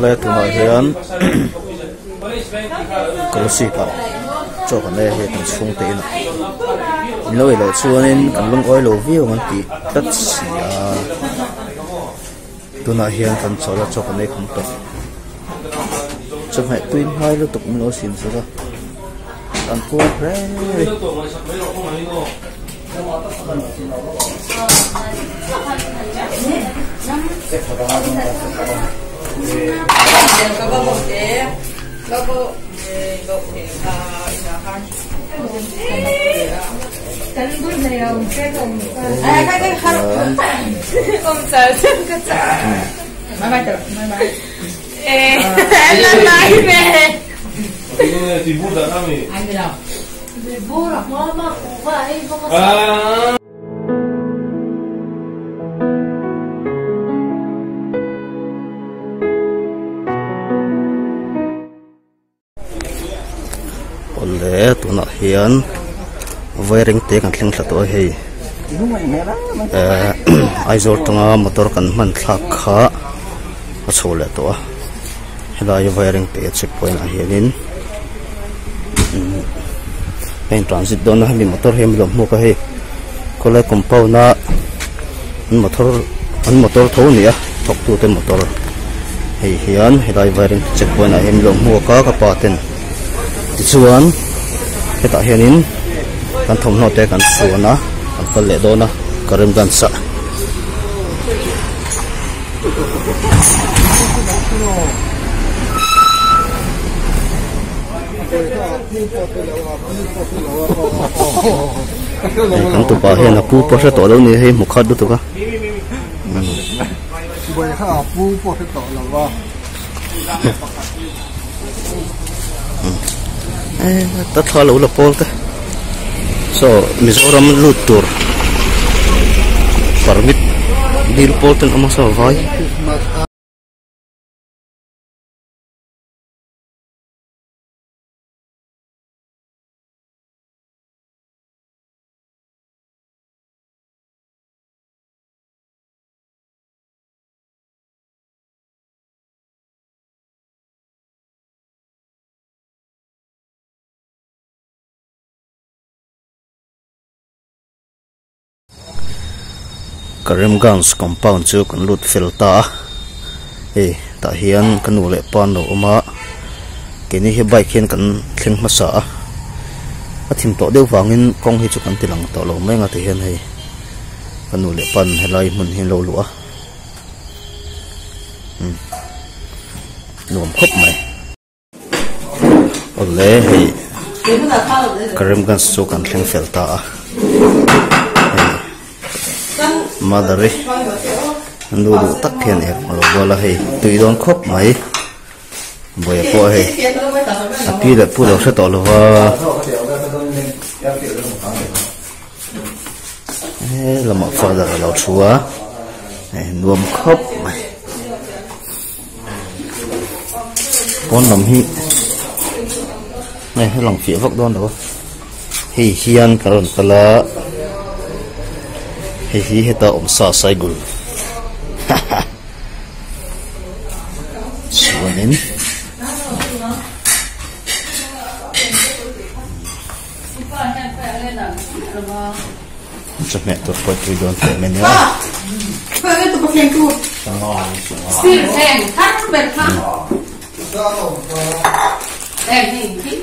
lẽ tụi nó hiền có gì cả cho cái này thì cũng không tiền lối lối xưa nên cần lông oi lối view mình tí tất xì tụi nó hiền cần cho cái này không tốt trong hệ tuyên hai lúc tục lối xin sao ăn cua rẻ oleh tu nak hian wiring te kan thleng thla to hei aizor tanga motor kan man thak kha a chhole to helai wiring te checkpoint a hianin main transit don na mi motor hem lom mu ka hei kole compound na motor tho ni a thok tu te motor hei hian helai wiring checkpoint a hem lom mu ka paten chuan heta hianin kan thom no te kan suana kan pal le dona karim gan sa kan tu pa hian pu po se to lo ni hei mukhat du tu ka boi kha pu po se to lo wa ta thalo la polta so Mizoram lutur permit dil polten ama sa vai Karimganj compound chu kan lut filta ta hian kan ule pan lo oma kini hi bike hian kan thleng masa a thim to deuh wangin kong hi chu kan tilang to lo menga te hian hei kan ule pan helai mun hin lo lu a nuam khop mai ole hei Karimganj chu kan thleng filta madari ndu tak hian ek lo bola hei tui don khop mai boy po hei api le pu lo se to lo wa lama father lo chua nuam khop mai pon lam hi này lòng phía vóc đón đó hi hian karon kala hi heta sa saigul suanin chắc mẹ tôi quay tôi đón phải men nhá phải tôi có phèn tu xin phèn thắt bệt thắt em thì